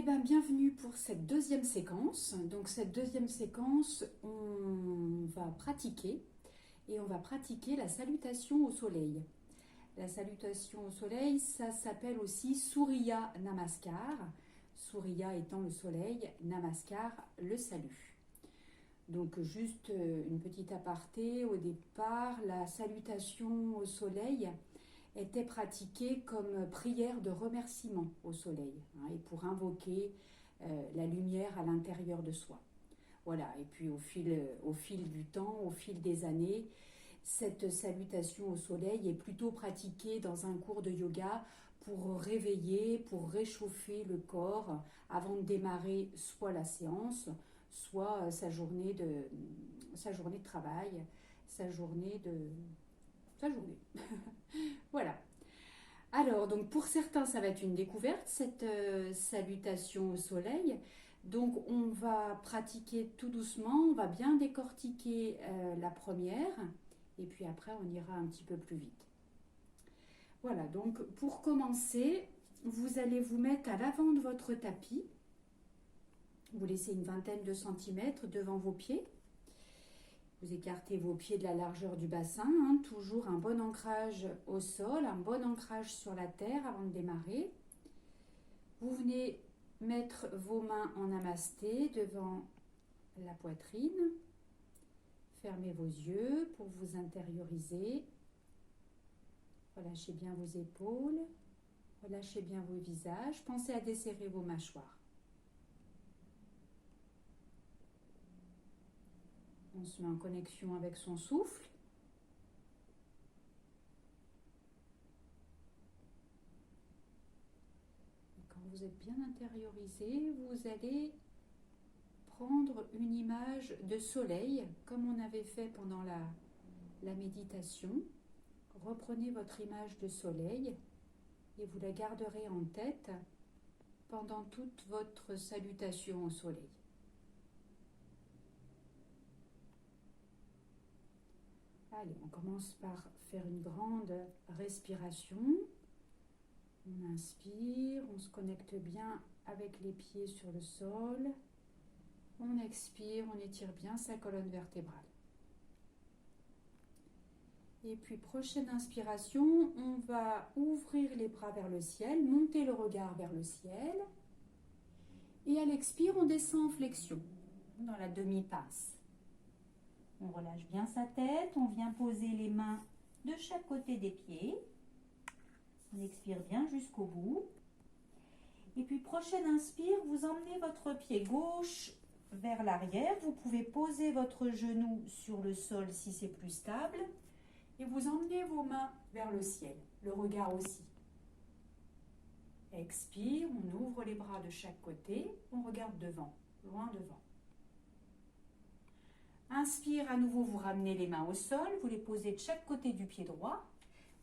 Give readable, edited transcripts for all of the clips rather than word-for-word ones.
bien, bienvenue pour cette deuxième séquence. Donc cette deuxième séquence, on va pratiquer la salutation au soleil. La salutation au soleil, ça s'appelle aussi Surya Namaskar. Surya étant le soleil, Namaskar le salut. Donc juste une petite aparté, au départ, la salutation au soleil était pratiquée comme prière de remerciement au soleil, et pour invoquer la lumière à l'intérieur de soi. Voilà, et puis au fil du temps, au fil des années, cette salutation au soleil est plutôt pratiquée dans un cours de yoga pour réveiller, pour réchauffer le corps avant de démarrer soit la séance, soit sa journée de travail, sa journée. Voilà. Alors, donc pour certains, ça va être une découverte, cette salutation au soleil. Donc, on va pratiquer tout doucement, on va bien décortiquer la première, et puis après, on ira un petit peu plus vite. Voilà, donc pour commencer, vous allez vous mettre à l'avant de votre tapis. Vous laissez une vingtaine de centimètres devant vos pieds. Vous écartez vos pieds de la largeur du bassin, toujours un bon ancrage au sol, un bon ancrage sur la terre avant de démarrer. Vous venez mettre vos mains en namasté devant la poitrine. Fermez vos yeux pour vous intérioriser. Relâchez bien vos épaules, relâchez bien vos visages. Pensez à desserrer vos mâchoires. On se met en connexion avec son souffle. Et quand vous êtes bien intériorisé, vous allez prendre une image de soleil, comme on avait fait pendant la méditation. Reprenez votre image de soleil et vous la garderez en tête pendant toute votre salutation au soleil. Allez, on commence par faire une grande respiration. On inspire, on se connecte bien avec les pieds sur le sol. On expire, on étire bien sa colonne vertébrale. Et puis, prochaine inspiration, on va ouvrir les bras vers le ciel, monter le regard vers le ciel. Et à l'expire, on descend en flexion, dans la demi-passe. On relâche bien sa tête, on vient poser les mains de chaque côté des pieds. On expire bien jusqu'au bout. Et puis, prochaine inspire, vous emmenez votre pied gauche vers l'arrière. Vous pouvez poser votre genou sur le sol si c'est plus stable. Et vous emmenez vos mains vers le ciel, le regard aussi. Expire, on ouvre les bras de chaque côté, on regarde devant, loin devant. Inspire, à nouveau, vous ramenez les mains au sol, vous les posez de chaque côté du pied droit.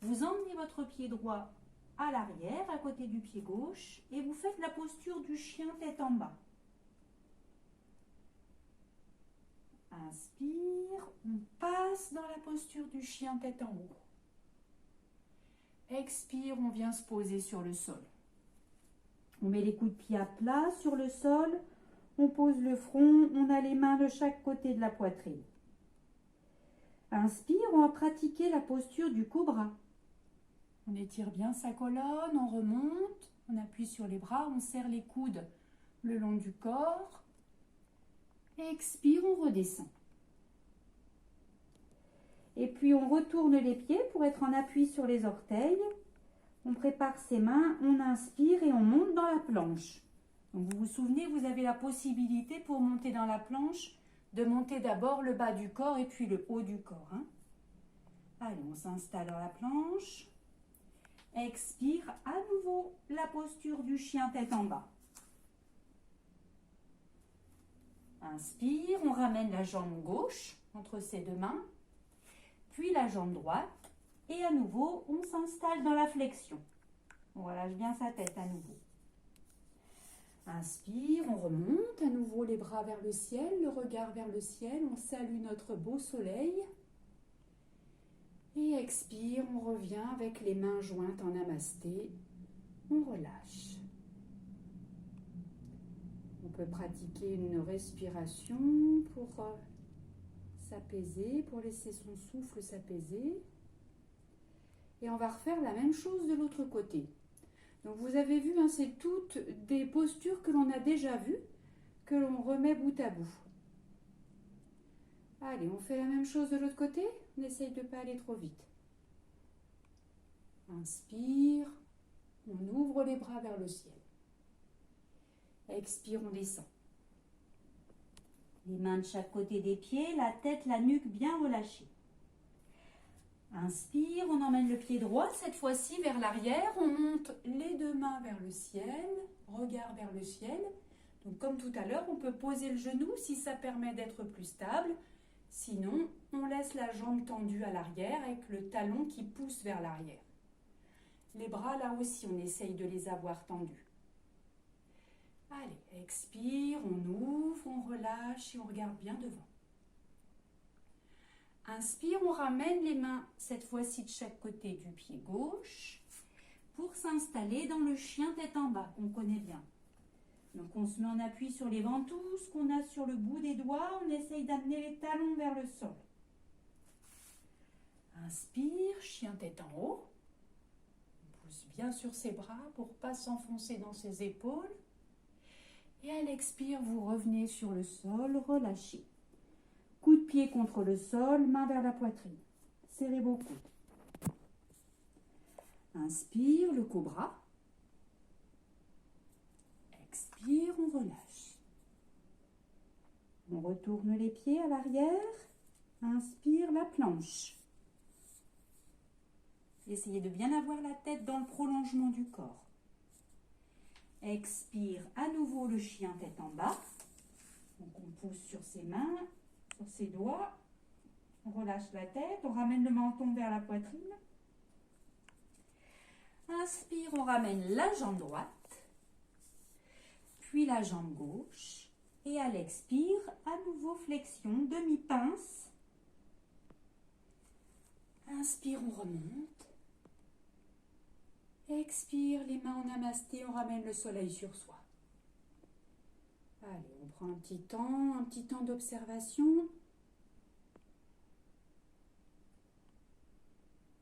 Vous emmenez votre pied droit à l'arrière, à côté du pied gauche, et vous faites la posture du chien tête en bas. Inspire, on passe dans la posture du chien tête en haut. Expire, on vient se poser sur le sol. On met les coudes de pied à plat sur le sol. On pose le front, on a les mains de chaque côté de la poitrine. Inspire, on va pratiquer la posture du cobra. On étire bien sa colonne, on remonte, on appuie sur les bras, on serre les coudes le long du corps. Expire, on redescend. Et puis on retourne les pieds pour être en appui sur les orteils. On prépare ses mains, on inspire et on monte dans la planche. Donc vous vous souvenez, vous avez la possibilité pour monter dans la planche de monter d'abord le bas du corps et puis le haut du corps. Allez, on s'installe dans la planche. Expire, à nouveau la posture du chien tête en bas. Inspire, on ramène la jambe gauche entre ses deux mains, puis la jambe droite. Et à nouveau, on s'installe dans la flexion. On relâche bien sa tête à nouveau. Inspire, on remonte à nouveau les bras vers le ciel, le regard vers le ciel. On salue notre beau soleil. Et expire, on revient avec les mains jointes en namasté. On relâche. peut pratiquer une respiration pour s'apaiser, pour laisser son souffle s'apaiser. Et on va refaire la même chose de l'autre côté. Donc vous avez vu, hein, c'est toutes des postures que l'on a déjà vues, que l'on remet bout à bout. Allez, on fait la même chose de l'autre côté. On essaye de ne pas aller trop vite. Inspire, on ouvre les bras vers le ciel. Expire, on descend. Les mains de chaque côté des pieds, la tête, la nuque bien relâchée. Inspire, on emmène le pied droit, cette fois-ci vers l'arrière. On monte les deux mains vers le ciel, regard vers le ciel. Donc comme tout à l'heure, on peut poser le genou si ça permet d'être plus stable. Sinon, on laisse la jambe tendue à l'arrière avec le talon qui pousse vers l'arrière. Les bras, là aussi, on essaye de les avoir tendus. Allez, expire, on ouvre, on relâche et on regarde bien devant. Inspire, on ramène les mains, cette fois-ci de chaque côté du pied gauche, pour s'installer dans le chien tête en bas, qu'on connaît bien. Donc on se met en appui sur les ventouses qu'on a sur le bout des doigts, on essaye d'amener les talons vers le sol. Inspire, chien tête en haut. On pousse bien sur ses bras pour ne pas s'enfoncer dans ses épaules. Et à l'expire, vous revenez sur le sol, relâchez. Coup de pied contre le sol, main vers la poitrine. Serrez vos coudes. Inspire, le cobra. Expire, on relâche. On retourne les pieds à l'arrière. Inspire, la planche. Essayez de bien avoir la tête dans le prolongement du corps. Expire à nouveau le chien tête en bas. Donc on pousse sur ses mains, sur ses doigts. On relâche la tête, on ramène le menton vers la poitrine. Inspire, on ramène la jambe droite, puis la jambe gauche. Et à l'expire, à nouveau flexion, demi-pince. Inspire, on remonte. Expire, les mains en namasté, on ramène le soleil sur soi. Allez, on prend un petit temps d'observation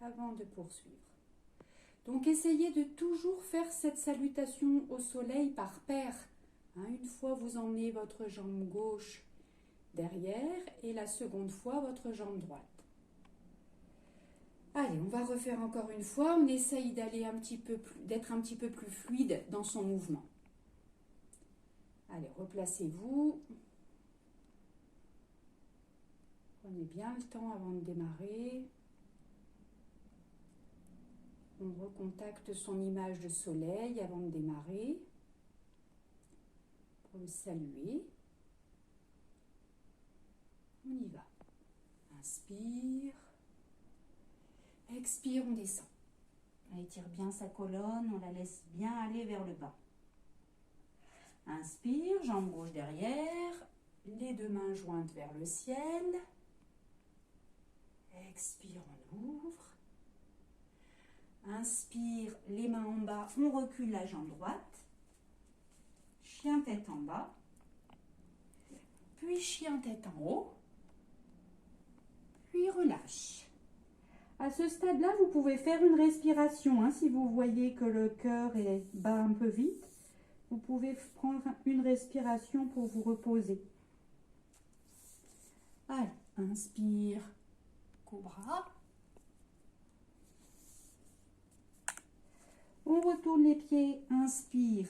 avant de poursuivre. Donc, essayez de toujours faire cette salutation au soleil par paire. Une fois, vous emmenez votre jambe gauche derrière et la seconde fois, votre jambe droite. Allez, on va refaire encore une fois. On essaye d'être un petit peu plus fluide dans son mouvement. Allez, replacez-vous. Prenez bien le temps avant de démarrer. On recontacte son image de soleil avant de démarrer. Pour le saluer. On y va. Inspire. Expire, on descend. On étire bien sa colonne, on la laisse bien aller vers le bas. Inspire, jambe gauche derrière, les deux mains jointes vers le ciel. Expire, on ouvre. Inspire, les mains en bas, on recule la jambe droite. Chien tête en bas. Puis chien tête en haut. Puis relâche. À ce stade-là, vous pouvez faire une respiration. Si vous voyez que le cœur bat un peu vite, vous pouvez prendre une respiration pour vous reposer. Allez, inspire, cobra. On retourne les pieds, inspire,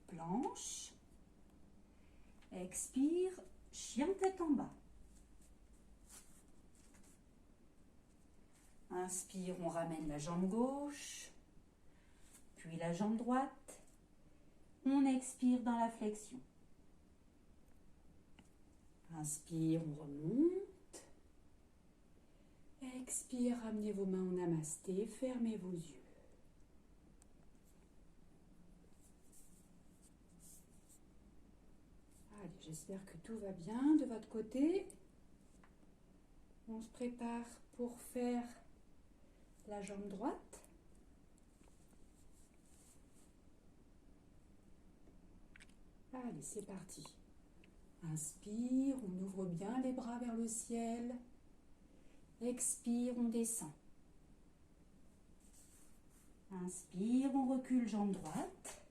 planche. Expire, chien tête en bas. Inspire, on ramène la jambe gauche, puis la jambe droite. On expire dans la flexion. Inspire, on remonte. Expire, ramenez vos mains en namasté, fermez vos yeux. Allez, j'espère que tout va bien de votre côté. On se prépare pour faire la jambe droite. Allez, c'est parti. Inspire, on ouvre bien les bras vers le ciel. Expire, on descend. Inspire, on recule jambe droite.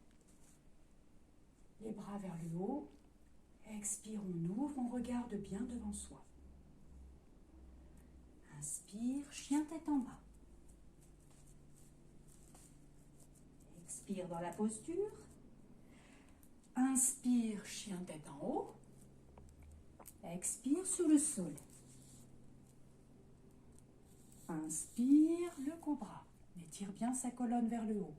Les bras vers le haut. Expire, on ouvre, on regarde bien devant soi. Inspire, chien tête en bas. Expire dans la posture. Inspire, chien tête en haut. Expire sur le sol. Inspire, le cobra. Étire bien sa colonne vers le haut.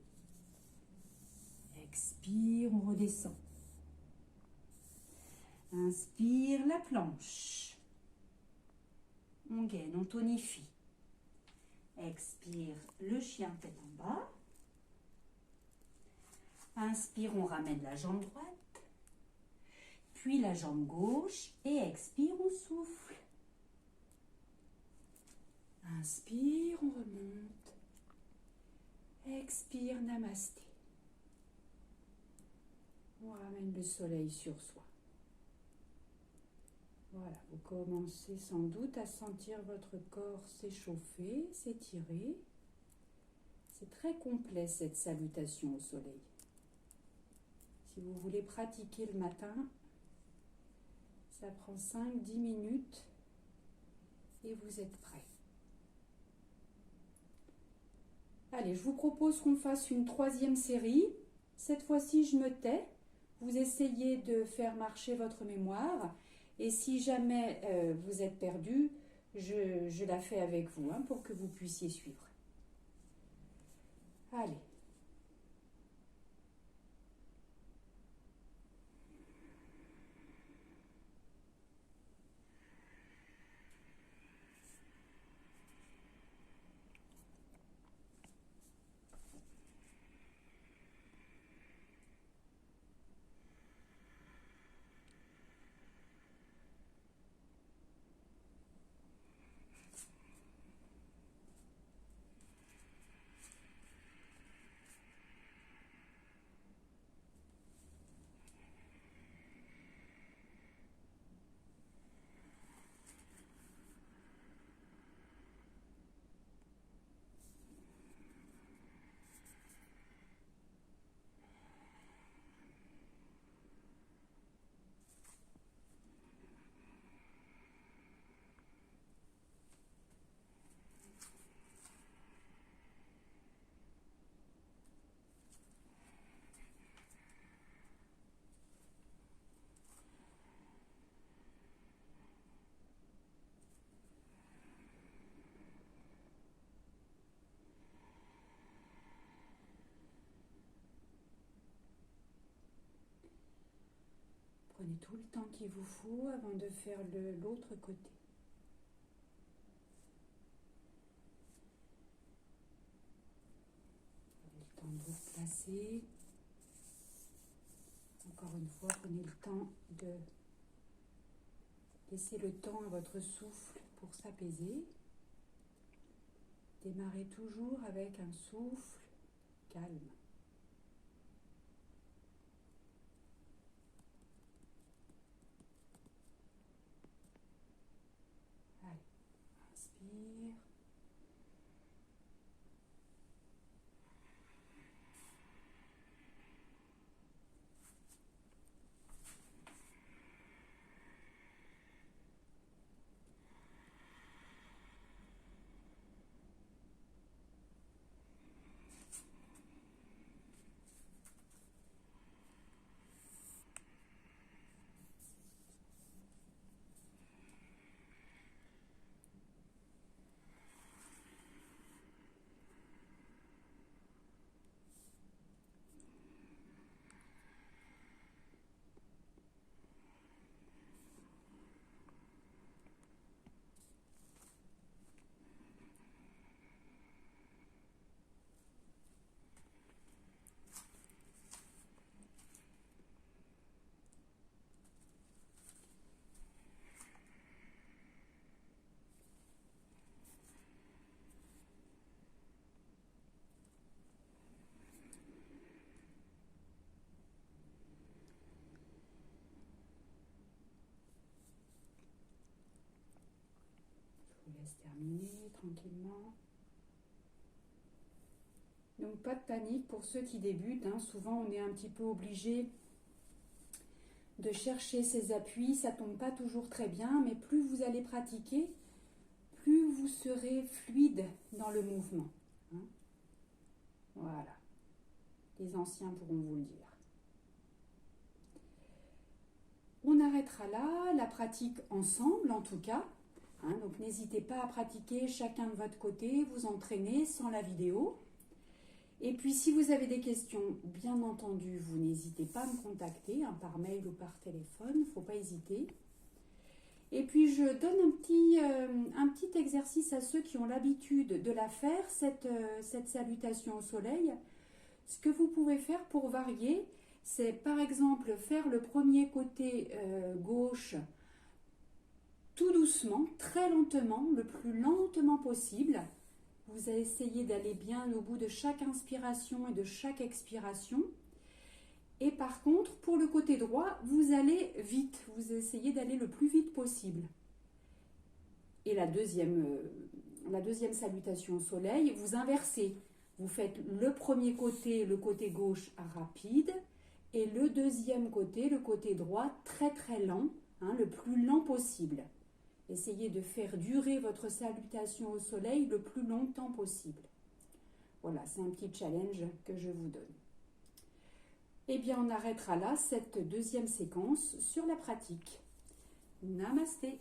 Expire, on redescend. Inspire, la planche. On gaine, on tonifie. Expire, le chien tête en bas. Inspire, on ramène la jambe droite. Puis la jambe gauche. Et expire, on souffle. Inspire, on remonte. Expire, namasté. On ramène le soleil sur soi. Voilà, vous commencez sans doute à sentir votre corps s'échauffer, s'étirer. C'est très complet cette salutation au soleil. Si vous voulez pratiquer le matin, ça prend 5-10 minutes et vous êtes prêts. Allez, je vous propose qu'on fasse une 3e série. Cette fois-ci, je me tais. Vous essayez de faire marcher votre mémoire. Et si jamais vous êtes perdu, je la fais avec vous pour que vous puissiez suivre. Allez. Prenez tout le temps qu'il vous faut avant de faire l'autre côté. Prenez le temps de vous replacer. Encore une fois, prenez le temps de laisser le temps à votre souffle pour s'apaiser. Démarrez toujours avec un souffle calme. Inspire. tranquillement. Donc pas de panique pour ceux qui débutent, hein. Souvent on est un petit peu obligé de chercher ses appuis, ça tombe pas toujours très bien, mais plus vous allez pratiquer, plus vous serez fluide dans le mouvement, hein. Voilà, les anciens pourront vous le dire. On arrêtera là, la pratique ensemble en tout cas, hein. Donc n'hésitez pas à pratiquer chacun de votre côté, vous entraîner sans la vidéo. Et puis, si vous avez des questions, bien entendu, vous n'hésitez pas à me contacter, hein, par mail ou par téléphone, il ne faut pas hésiter. Et puis, je donne un petit exercice à ceux qui ont l'habitude de la faire, cette salutation au soleil. Ce que vous pouvez faire pour varier, c'est par exemple faire le premier côté gauche tout doucement, très lentement, le plus lentement possible. Vous allez essayer d'aller bien au bout de chaque inspiration et de chaque expiration. Et par contre, pour le côté droit, vous allez vite. Vous essayez d'aller le plus vite possible. Et la deuxième salutation au soleil, vous inversez. Vous faites le premier côté, le côté gauche rapide, et le deuxième côté, le côté droit, très très lent, hein, le plus lent possible. Essayez de faire durer votre salutation au soleil le plus longtemps possible. Voilà, c'est un petit challenge que je vous donne. Eh bien, on arrêtera là cette deuxième séquence sur la pratique. Namasté.